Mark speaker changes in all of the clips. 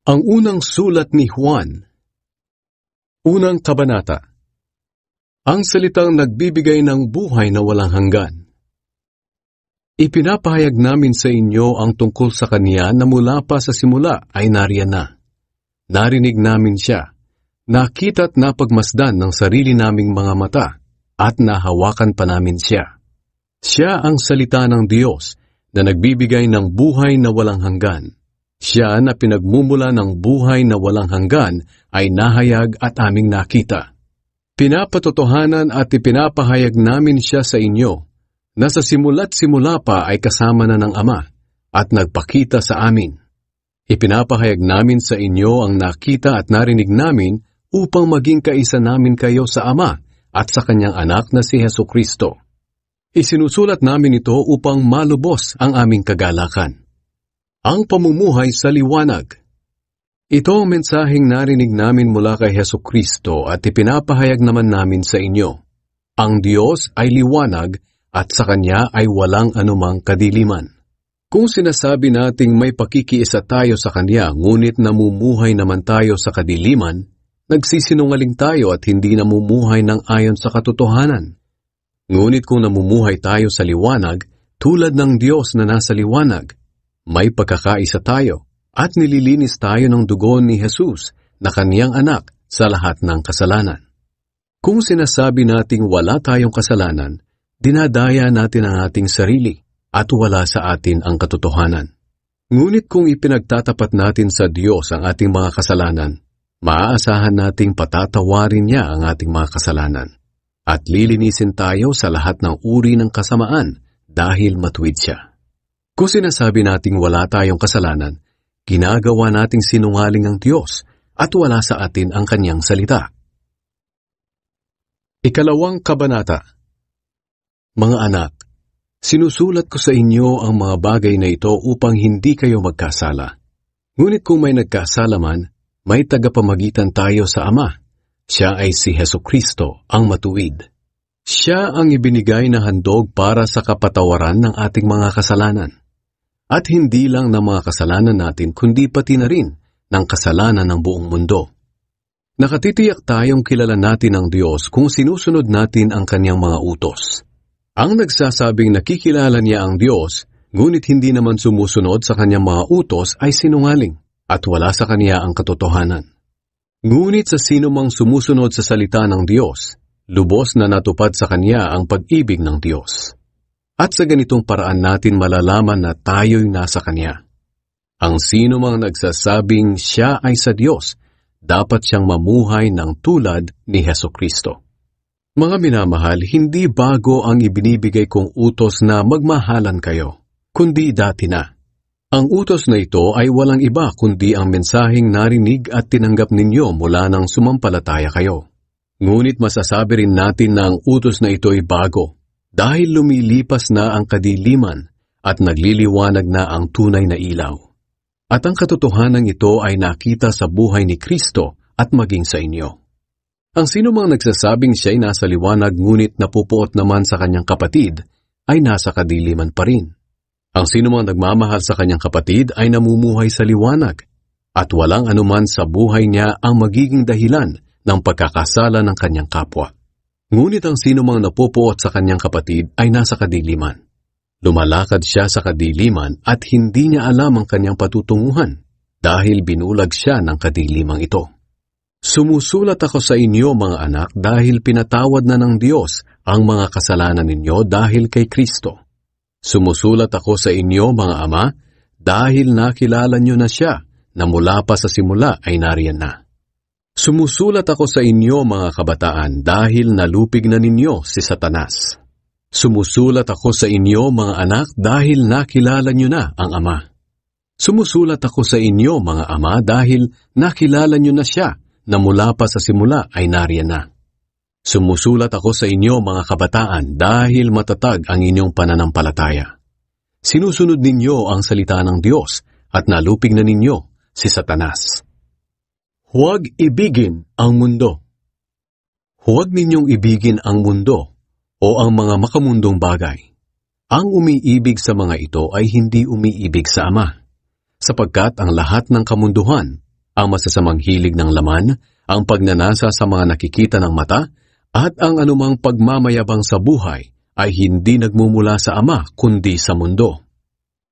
Speaker 1: Ang unang sulat ni Juan. Unang kabanata. Ang salitang nagbibigay ng buhay na walang hanggan. Ipinapahayag namin sa inyo ang tungkol sa Kanya na mula pa sa simula ay nariyan na. Narinig namin Siya, nakita at napagmasdan ng sarili naming mga mata, at nahawakan pa namin Siya. Siya ang salita ng Diyos na nagbibigay ng buhay na walang hanggan. Siya na pinagmumula ng buhay na walang hanggan ay nahayag at aming nakita. Pinapatotohanan at ipinapahayag namin Siya sa inyo, na sa simula't simula pa ay kasama na ng Ama, at nagpakita sa amin. Ipinapahayag namin sa inyo ang nakita at narinig namin upang maging kaisa namin kayo sa Ama at sa Kanyang anak na si Hesukristo. Isinusulat namin ito upang malubos ang aming kagalakan. Ang pamumuhay sa liwanag. Ito ang mensaheng narinig namin mula kay Hesukristo at ipinapahayag naman namin sa inyo. Ang Diyos ay liwanag at sa Kanya ay walang anumang kadiliman. Kung sinasabi nating may pakikiisa tayo sa Kanya ngunit namumuhay naman tayo sa kadiliman, nagsisinungaling tayo at hindi namumuhay ng ayon sa katotohanan. Ngunit kung namumuhay tayo sa liwanag, tulad ng Diyos na nasa liwanag, may pagkakaisa tayo at nililinis tayo ng dugo ni Jesus na Kaniyang anak sa lahat ng kasalanan. Kung sinasabi nating wala tayong kasalanan, dinadaya natin ang ating sarili at wala sa atin ang katotohanan. Ngunit kung ipinagtatapat natin sa Diyos ang ating mga kasalanan, maaasahan nating patatawarin Niya ang ating mga kasalanan at lilinisin tayo sa lahat ng uri ng kasamaan dahil matuwid Siya. Kung sinasabi nating wala tayong kasalanan, ginagawa nating sinungaling ang Diyos at wala sa atin ang Kanyang salita. Ikalawang kabanata. Mga anak, sinusulat ko sa inyo ang mga bagay na ito upang hindi kayo magkasala. Ngunit kung may nagkasala man, may tagapamagitan tayo sa Ama. Siya ay si Hesukristo, ang matuwid. Siya ang ibinigay na handog para sa kapatawaran ng ating mga kasalanan. At hindi lang ng mga kasalanan natin, kundi pati na rin ng kasalanan ng buong mundo. Nakatitiyak tayong kilala natin ang Diyos kung sinusunod natin ang Kanyang mga utos. Ang nagsasabing nakikilala niya ang Diyos, ngunit hindi naman sumusunod sa Kanyang mga utos ay sinungaling at wala sa Kanya ang katotohanan. Ngunit sa sino mang sumusunod sa salita ng Diyos, lubos na natupad sa Kanya ang pag-ibig ng Diyos. At sa ganitong paraan natin malalaman na tayo'y nasa Kanya. Ang sino mang nagsasabing Siya ay sa Diyos, dapat siyang mamuhay ng tulad ni Hesukristo. Mga minamahal, hindi bago ang ibinibigay kong utos na magmahalan kayo, kundi dati na. Ang utos na ito ay walang iba kundi ang mensaheng narinig at tinanggap ninyo mula nang sumampalataya kayo. Ngunit masasabi rin natin na ang utos na ito ay bago, dahil lumilipas na ang kadiliman at nagliliwanag na ang tunay na ilaw. At ang katotohanan ito ay nakita sa buhay ni Kristo at maging sa inyo. Ang sino mang nagsasabing siya'y nasa liwanag ngunit napupuot naman sa kanyang kapatid ay nasa kadiliman pa rin. Ang sino mang nagmamahal sa kanyang kapatid ay namumuhay sa liwanag at walang anuman sa buhay niya ang magiging dahilan ng pagkakasala ng kanyang kapwa. Ngunit ang sino mang napupuot sa kanyang kapatid ay nasa kadiliman. Lumalakad siya sa kadiliman at hindi niya alam ang kanyang patutunguhan dahil binulag siya ng kadilimang ito. Sumusulat ako sa inyo mga anak dahil pinatawad na ng Diyos ang mga kasalanan ninyo dahil kay Kristo. Sumusulat ako sa inyo mga ama dahil nakilala niyo na siya na mula pa sa simula ay nariyan na. Sumusulat ako sa inyo mga kabataan dahil nalupig na ninyo si Satanas. Sumusulat ako sa inyo mga anak dahil nakilala niyo na ang Ama. Sumusulat ako sa inyo mga ama dahil nakilala niyo na siya na mula pa sa simula ay nariyan na. Sumusulat ako sa inyo mga kabataan dahil matatag ang inyong pananampalataya. Sinusunod ninyo ang salita ng Diyos at nalupig na ninyo si Satanas. Huwag ibigin ang mundo. Huwag ninyong ibigin ang mundo o ang mga makamundong bagay. Ang umiibig sa mga ito ay hindi umiibig sa Ama, sapagkat ang lahat ng kamunduhan, ang masasamang hilig ng laman, ang pagnanasa sa mga nakikita ng mata, at ang anumang pagmamayabang sa buhay ay hindi nagmumula sa Ama kundi sa mundo.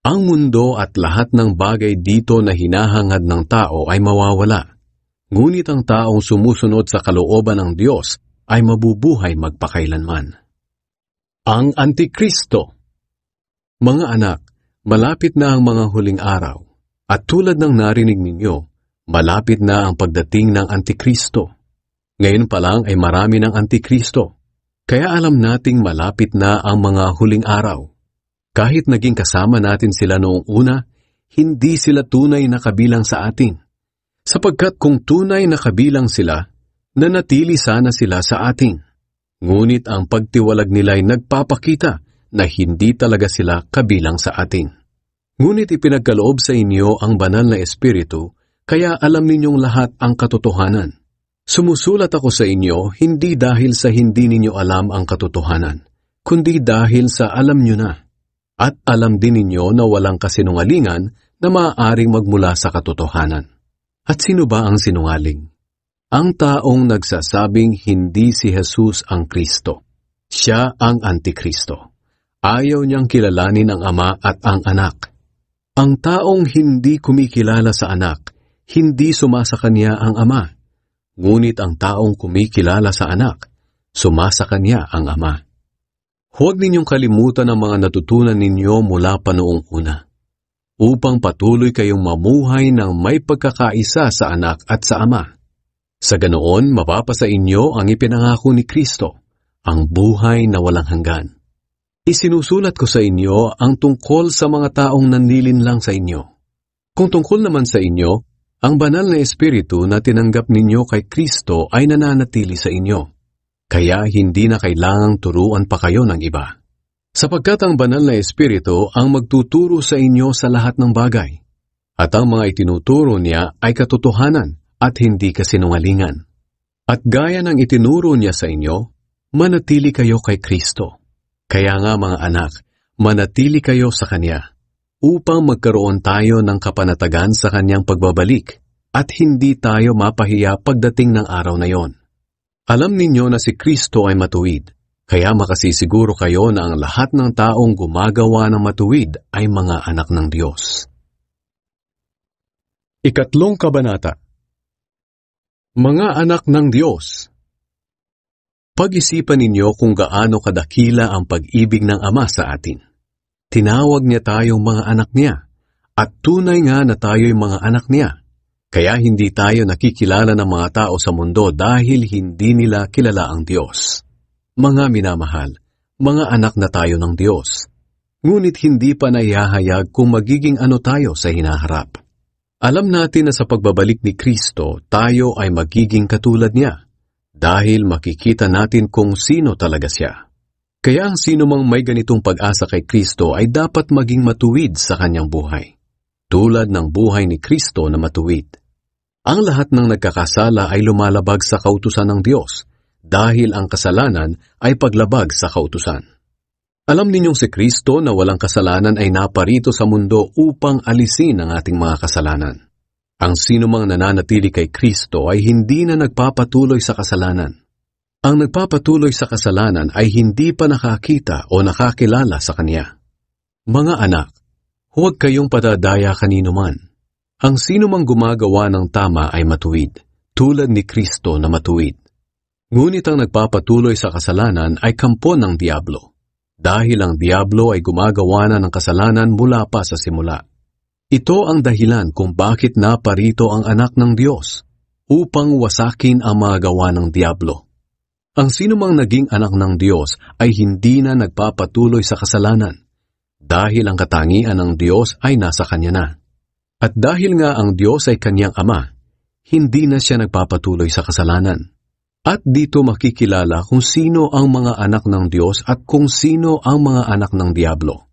Speaker 1: Ang mundo at lahat ng bagay dito na hinahangad ng tao ay mawawala. Ngunit ang taong sumusunod sa kalooban ng Diyos ay mabubuhay magpakailanman. Ang Antikristo. Mga anak, malapit na ang mga huling araw, at tulad ng narinig ninyo, malapit na ang pagdating ng Antikristo. Ngayon pa lang ay marami ng Antikristo, kaya alam nating malapit na ang mga huling araw. Kahit naging kasama natin sila noong una, hindi sila tunay na kabilang sa atin. Sapagkat kung tunay na kabilang sila, nanatili sana sila sa atin. Ngunit ang pagtiwalag nila ay nagpapakita na hindi talaga sila kabilang sa atin. Ngunit ipinagkaloob sa inyo ang banal na Espiritu, kaya alam ninyong lahat ang katotohanan. Sumusulat ako sa inyo hindi dahil sa hindi ninyo alam ang katotohanan, kundi dahil sa alam nyo na. At alam din ninyo na walang kasinungalingan na maaaring magmula sa katotohanan. At sino ba ang sinungaling? Ang taong nagsasabing hindi si Jesus ang Kristo. Siya ang Antikristo. Ayaw niyang kilalanin ang Ama at ang Anak. Ang taong hindi kumikilala sa Anak, hindi sumasa kanya ang Ama. Ngunit ang taong kumikilala sa Anak, sumasa kanya ang Ama. Huwag ninyong kalimutan ang mga natutunan ninyo mula pa noong una, upang patuloy kayong mamuhay ng may pagkakaisa sa Anak at sa Ama. Sa ganoon, mapapasa inyo ang ipinangako ni Kristo, ang buhay na walang hanggan. Isinusulat ko sa inyo ang tungkol sa mga taong nanlilinlang sa inyo. Kung tungkol naman sa inyo, ang banal na Espiritu na tinanggap ninyo kay Kristo ay nananatili sa inyo. Kaya hindi na kailangang turuan pa kayo ng iba. Sapagkat ang banal na Espiritu ang magtuturo sa inyo sa lahat ng bagay. At ang mga itinuturo niya ay katotohanan at hindi kasinungalingan. At gaya ng itinuro niya sa inyo, manatili kayo kay Kristo. Kaya nga mga anak, manatili kayo sa Kanya, upang magkaroon tayo ng kapanatagan sa Kanyang pagbabalik, at hindi tayo mapahiya pagdating ng araw na yon. Alam ninyo na si Kristo ay matuwid, kaya makasisiguro kayo na ang lahat ng taong gumagawa ng matuwid ay mga anak ng Diyos. Ikatlong kabanata. Mga anak ng Diyos. Pag-isipan ninyo kung gaano kadakila ang pag-ibig ng Ama sa atin. Tinawag niya tayong mga anak niya, at tunay nga na tayo'y mga anak niya. Kaya hindi tayo nakikilala ng mga tao sa mundo dahil hindi nila kilala ang Diyos. Mga minamahal, mga anak na tayo ng Diyos. Ngunit hindi pa naihahayag kung magiging ano tayo sa hinaharap. Alam natin na sa pagbabalik ni Kristo, tayo ay magiging katulad niya, dahil makikita natin kung sino talaga siya. Kaya ang sino mang may ganitong pag-asa kay Kristo ay dapat maging matuwid sa kanyang buhay, tulad ng buhay ni Kristo na matuwid. Ang lahat ng nagkakasala ay lumalabag sa kautusan ng Diyos, dahil ang kasalanan ay paglabag sa kautusan. Alam ninyong si Kristo na walang kasalanan ay naparito sa mundo upang alisin ang ating mga kasalanan. Ang sino mang nananatili kay Kristo ay hindi na nagpapatuloy sa kasalanan. Ang nagpapatuloy sa kasalanan ay hindi pa nakakita o nakakilala sa Kanya. Mga anak, huwag kayong padadaya kanino man. Ang sino mang gumagawa ng tama ay matuwid, tulad ni Kristo na matuwid. Ngunit ang nagpapatuloy sa kasalanan ay kampo ng Diablo, dahil ang Diablo ay gumagawa na ng kasalanan mula pa sa simula. Ito ang dahilan kung bakit naparito ang anak ng Diyos, upang wasakin ang mga gawa ng Diablo. Ang sino mang naging anak ng Diyos ay hindi na nagpapatuloy sa kasalanan, dahil ang katangian ng Diyos ay nasa kanya na. At dahil nga ang Diyos ay kanyang Ama, hindi na siya nagpapatuloy sa kasalanan. At dito makikilala kung sino ang mga anak ng Diyos at kung sino ang mga anak ng Diablo.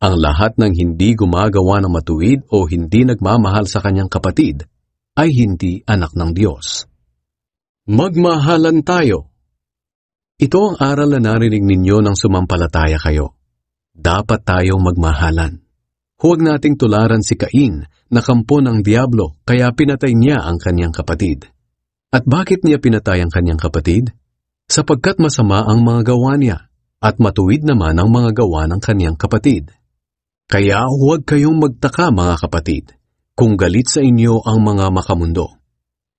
Speaker 1: Ang lahat ng hindi gumagawa ng matuwid o hindi nagmamahal sa kanyang kapatid ay hindi anak ng Diyos. Magmahalan tayo. Ito ang aral na narinig ninyo nang sumampalataya kayo. Dapat tayong magmahalan. Huwag nating tularan si Cain na kampo ng Diablo kaya pinatay niya ang kanyang kapatid. At bakit niya pinatay ang kanyang kapatid? Sapagkat masama ang mga gawa niya at matuwid naman ang mga gawa ng kanyang kapatid. Kaya huwag kayong magtaka mga kapatid kung galit sa inyo ang mga makamundo.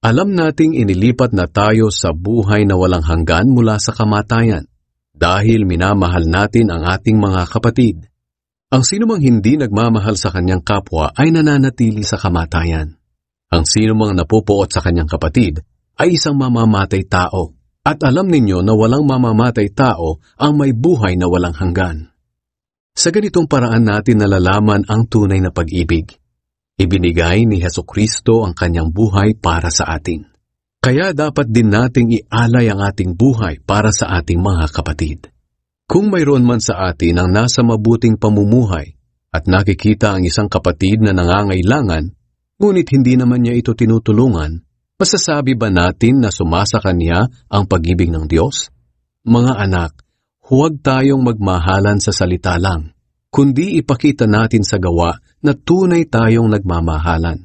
Speaker 1: Alam nating inilipat na tayo sa buhay na walang hanggan mula sa kamatayan dahil minamahal natin ang ating mga kapatid. Ang sinumang hindi nagmamahal sa kanyang kapwa ay nananatili sa kamatayan. Ang sinumang napupuot sa kanyang kapatid ay isang mamamatay tao. At alam ninyo na walang mamamatay tao ang may buhay na walang hanggan. Sa ganitong paraan natin nalalaman ang tunay na pag-ibig. Ibinigay ni Hesukristo ang kanyang buhay para sa atin. Kaya dapat din nating ialay ang ating buhay para sa ating mga kapatid. Kung mayroon man sa atin ang nasa mabuting pamumuhay at nakikita ang isang kapatid na nangangailangan, ngunit hindi naman niya ito tinutulungan, masasabi ba natin na sumasa kanya ang pag-ibig ng Diyos? Mga anak, huwag tayong magmahalan sa salita lang, kundi ipakita natin sa gawa na tunay tayong nagmamahalan.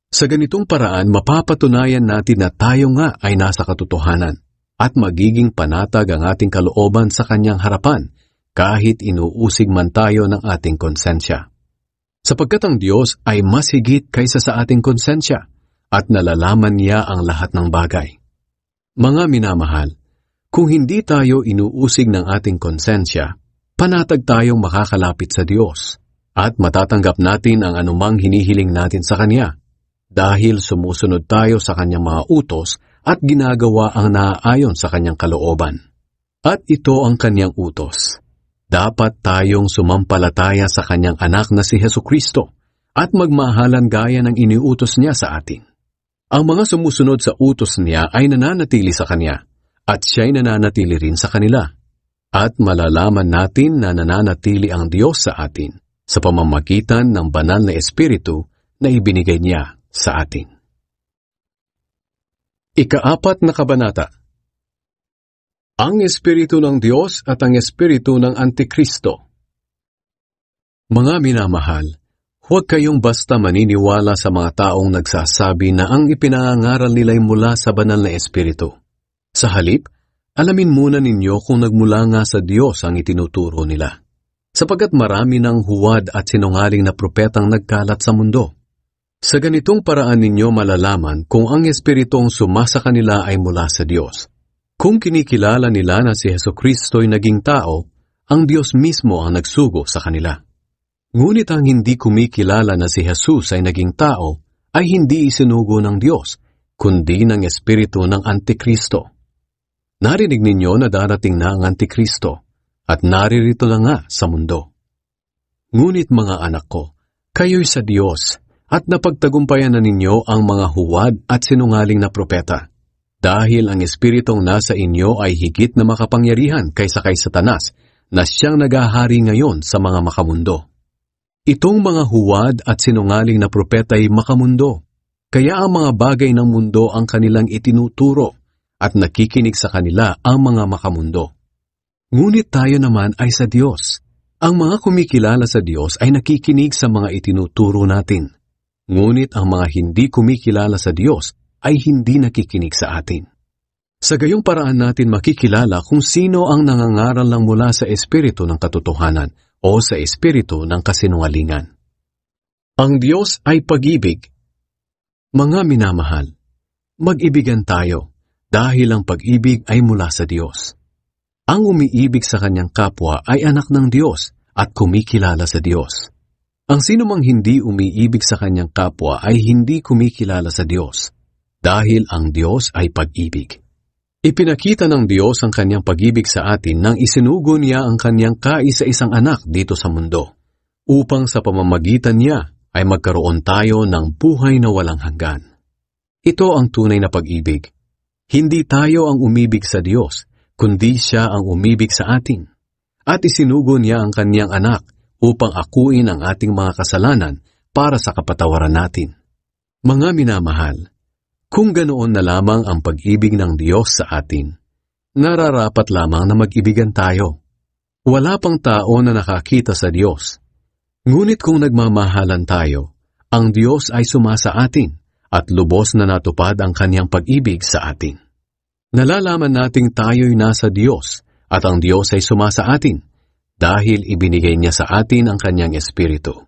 Speaker 1: Sa ganitong paraan, mapapatunayan natin na tayo nga ay nasa katotohanan at magiging panatag ang ating kalooban sa kanyang harapan kahit inuusig man tayo ng ating konsensya. Sapagkat ang Diyos ay mas higit kaysa sa ating konsensya at nalalaman niya ang lahat ng bagay. Mga minamahal, kung hindi tayo inuusig ng ating konsensya, panatag tayong makakalapit sa Diyos at matatanggap natin ang anumang hinihiling natin sa Kanya dahil sumusunod tayo sa Kanyang mga utos at ginagawa ang naaayon sa Kanyang kalooban. At ito ang Kanyang utos. Dapat tayong sumampalataya sa Kanyang anak na si Hesukristo at magmahalan gaya ng iniutos niya sa atin. Ang mga sumusunod sa utos niya ay nananatili sa Kanya at siya'y nananatili rin sa kanila. At malalaman natin na nananatili ang Diyos sa atin sa pamamagitan ng banal na Espiritu na ibinigay niya sa atin. Ika-4 na kabanata. Ang Espiritu ng Diyos at ang Espiritu ng Antikristo. Mga minamahal, huwag kayong basta maniniwala sa mga taong nagsasabi na ang ipinangaral nila'y mula sa banal na Espiritu. Sa halip, alamin muna ninyo kung nagmula nga sa Diyos ang itinuturo nila. Sapagkat marami ng huwad at sinungaling na propetang nagkalat sa mundo. Sa ganitong paraan ninyo malalaman kung ang Espiritong sumasa kanila ay mula sa Diyos. Kung kinikilala nila na si Hesukristo'y naging tao, ang Diyos mismo ang nagsugo sa kanila. Ngunit ang hindi kumikilala na si Jesus ay naging tao, ay hindi isinugo ng Diyos, kundi ng Espiritu ng Antikristo. Narinig ninyo na darating na ang Antikristo, at naririto na nga sa mundo. Ngunit mga anak ko, kayo'y sa Diyos, at napagtagumpayan na ninyo ang mga huwad at sinungaling na propeta, dahil ang Espiritong nasa inyo ay higit na makapangyarihan kaysa kay Satanas, na siyang nagahari ngayon sa mga makamundo. Itong mga huwad at sinungaling na propeta ay makamundo, kaya ang mga bagay ng mundo ang kanilang itinuturo, at nakikinig sa kanila ang mga makamundo. Ngunit tayo naman ay sa Diyos. Ang mga kumikilala sa Diyos ay nakikinig sa mga itinuturo natin. Ngunit ang mga hindi kumikilala sa Diyos ay hindi nakikinig sa atin. Sa gayong paraan natin makikilala kung sino ang nangangaral lang mula sa Espiritu ng katotohanan o sa Espiritu ng kasinungalingan. Ang Diyos ay pag-ibig. Mga minamahal, mag-ibigan tayo dahil ang pag-ibig ay mula sa Diyos. Ang umiibig sa kanyang kapwa ay anak ng Diyos at kumikilala sa Diyos. Ang sinumang hindi umiibig sa kanyang kapwa ay hindi kumikilala sa Diyos, dahil ang Diyos ay pag-ibig. Ipinakita ng Diyos ang kanyang pag-ibig sa atin nang isinugo niya ang kanyang kaisa-isang anak dito sa mundo, upang sa pamamagitan niya ay magkaroon tayo ng buhay na walang hanggan. Ito ang tunay na pag-ibig. Hindi tayo ang umibig sa Diyos, kundi siya ang umibig sa atin. At isinugo niya ang kanyang anak upang akuin ang ating mga kasalanan para sa kapatawaran natin. Mga minamahal, kung ganoon na lamang ang pag-ibig ng Diyos sa atin, nararapat lamang na mag-ibigan tayo. Wala pang tao na nakakita sa Diyos. Ngunit kung nagmamahalan tayo, ang Diyos ay sumasa atin at lubos na natupad ang kanyang pag-ibig sa atin. Nalalaman nating tayo'y nasa Diyos at ang Diyos ay sumasa atin dahil ibinigay niya sa atin ang kanyang Espiritu.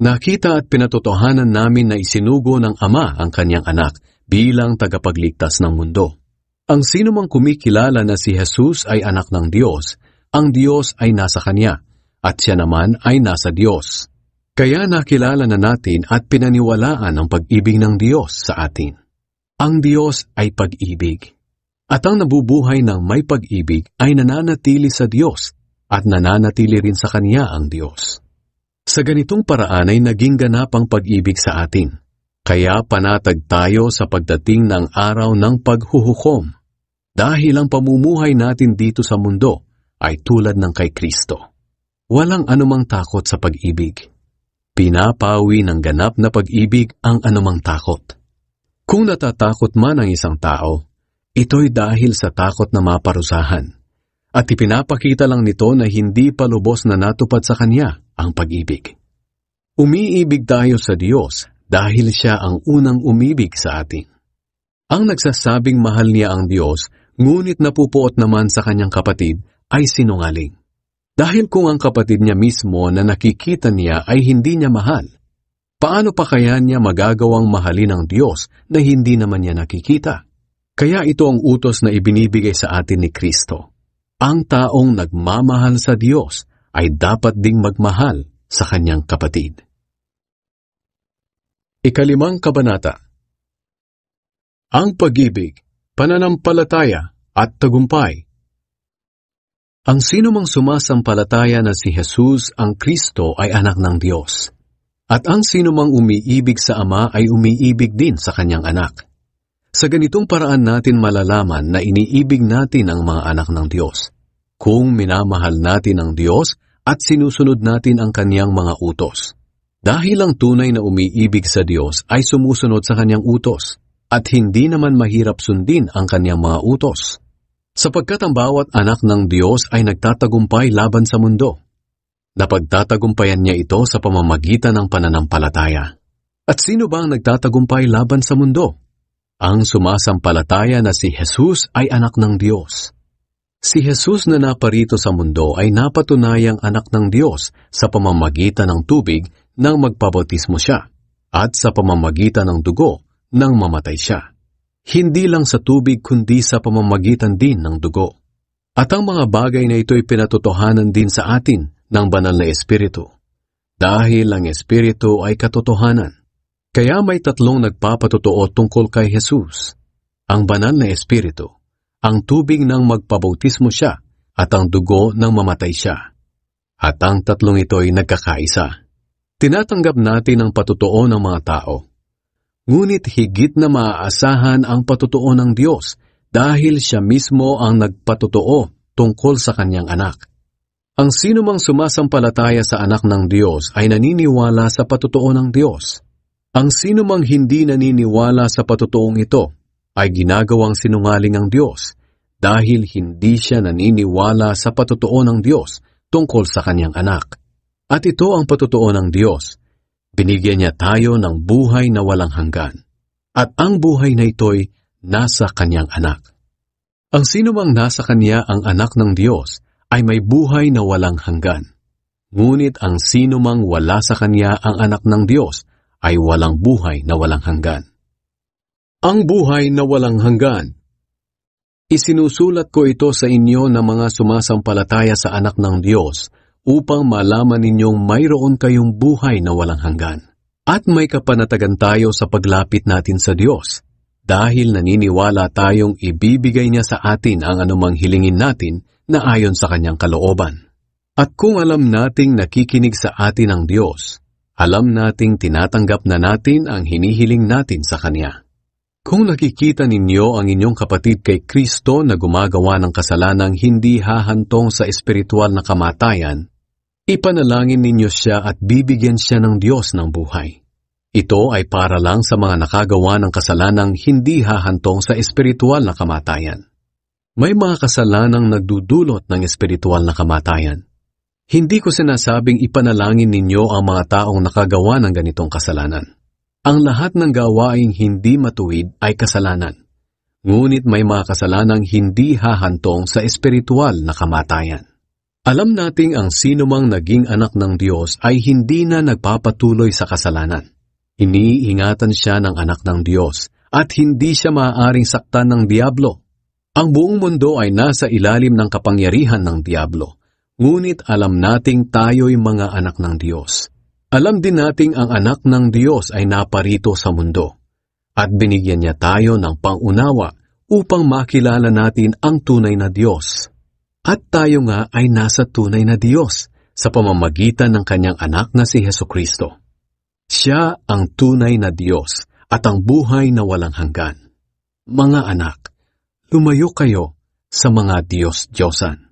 Speaker 1: Nakita at pinatotohanan namin na isinugo ng Ama ang kanyang anak bilang tagapagligtas ng mundo. Ang sinumang kumikilala na si Jesus ay anak ng Diyos, ang Diyos ay nasa kanya at siya naman ay nasa Diyos. Kaya nakilala na natin at pinaniwalaan ang pag-ibig ng Diyos sa atin. Ang Diyos ay pag-ibig. At ang nabubuhay ng may pag-ibig ay nananatili sa Diyos at nananatili rin sa Kanya ang Diyos. Sa ganitong paraan ay naging ganap ang pag-ibig sa atin. Kaya panatag tayo sa pagdating ng araw ng paghuhukom. Dahil ang pamumuhay natin dito sa mundo ay tulad ng kay Kristo. Walang anumang takot sa pag-ibig. Pinapawi ng ganap na pag-ibig ang anumang takot. Kung natatakot man ang isang tao, ito'y dahil sa takot na maparusahan. At ipinapakita lang nito na hindi pa lubos na natupad sa kanya ang pag-ibig. Umiibig tayo sa Diyos dahil siya ang unang umibig sa atin. Ang nagsasabing mahal niya ang Diyos, ngunit napupuot naman sa kanyang kapatid, ay sinungaling. Dahil kung ang kapatid niya mismo na nakikita niya ay hindi niya mahal, paano pa kaya niya magagawang mahalin ang Diyos na hindi naman niya nakikita? Kaya ito ang utos na ibinibigay sa atin ni Kristo. Ang taong nagmamahal sa Diyos ay dapat ding magmahal sa kanyang kapatid. Ikalimang kabanata. Ang pag-ibig, pananampalataya at tagumpay. Ang sinumang sumasampalataya na si Jesus ang Kristo ay anak ng Diyos. At ang sinumang umiibig sa Ama ay umiibig din sa kanyang anak. Sa ganitong paraan natin malalaman na iniibig natin ang mga anak ng Diyos, kung minamahal natin ang Diyos at sinusunod natin ang kanyang mga utos. Dahil ang tunay na umiibig sa Diyos ay sumusunod sa kanyang utos, at hindi naman mahirap sundin ang kanyang mga utos. Sapagkat ang bawat anak ng Diyos ay nagtatagumpay laban sa mundo. Napagtatagumpayan niya ito sa pamamagitan ng pananampalataya. At sino ba ang nagtatagumpay laban sa mundo? Ang sumasampalataya na si Jesus ay anak ng Diyos. Si Jesus na naparito sa mundo ay napatunayang anak ng Diyos sa pamamagitan ng tubig nang magpabautismo siya, at sa pamamagitan ng dugo nang mamatay siya. Hindi lang sa tubig kundi sa pamamagitan din ng dugo. At ang mga bagay na ito'y pinatotohanan din sa atin ng banal na Espiritu. Dahil ang Espiritu ay katotohanan. Kaya may tatlong nagpapatotoo tungkol kay Jesus. Ang banal na Espiritu, ang tubig nang magpabautismo siya, at ang dugo nang mamatay siya. At ang tatlong ito'y nagkakaisa. Tinatanggap natin ang patotoo ng mga tao. Ngunit higit na maaasahan ang patotoo ng Diyos dahil siya mismo ang nagpatotoo tungkol sa kanyang anak. Ang sinumang sumasampalataya sa anak ng Diyos ay naniniwala sa patotoo ng Diyos. Ang sinumang hindi naniniwala sa patotoong ito ay ginagawang sinungaling ang Diyos dahil hindi siya naniniwala sa patotoo ng Diyos tungkol sa kanyang anak. At ito ang patotoo ng Diyos. Binigyan niya tayo ng buhay na walang hanggan. At ang buhay na ito'y nasa kanyang anak. Ang sinumang nasa kanya ang anak ng Diyos ay may buhay na walang hanggan. Ngunit ang sinumang wala sa kanya ang anak ng Diyos ay walang buhay na walang hanggan. Ang buhay na walang hanggan. Isinusulat ko ito sa inyo na mga sumasampalataya sa anak ng Diyos upang malaman ninyong mayroon kayong buhay na walang hanggan. At may kapanatagan tayo sa paglapit natin sa Diyos, dahil naniniwala tayong ibibigay niya sa atin ang anumang hilingin natin na ayon sa kanyang kalooban. At kung alam nating nakikinig sa atin ang Diyos, alam nating tinatanggap na natin ang hinihiling natin sa Kanya. Kung nakikita ninyo ang inyong kapatid kay Kristo na gumagawa ng kasalanang hindi hahantong sa espiritual na kamatayan, ipanalangin ninyo siya at bibigyan siya ng Diyos ng buhay. Ito ay para lang sa mga nakagawa ng kasalanang hindi hahantong sa espiritual na kamatayan. May mga kasalanang nagdudulot ng espiritual na kamatayan. Hindi ko sinasabing ipanalangin ninyo ang mga taong nakagawa ng ganitong kasalanan. Ang lahat ng gawaing hindi matuwid ay kasalanan. Ngunit may mga kasalanang hindi hahantong sa espiritual na kamatayan. Alam nating ang sinumang naging anak ng Diyos ay hindi na nagpapatuloy sa kasalanan. Iniingatan siya ng anak ng Diyos at hindi siya maaaring saktan ng Diablo. Ang buong mundo ay nasa ilalim ng kapangyarihan ng Diablo. Ngunit alam nating tayo'y mga anak ng Diyos. Alam din nating ang anak ng Diyos ay naparito sa mundo. At binigyan niya tayo ng pangunawa upang makilala natin ang tunay na Diyos. At tayo nga ay nasa tunay na Diyos sa pamamagitan ng kanyang anak na si Hesukristo. Siya ang tunay na Diyos at ang buhay na walang hanggan. Mga anak, lumayo kayo sa mga Diyos-Diyosan.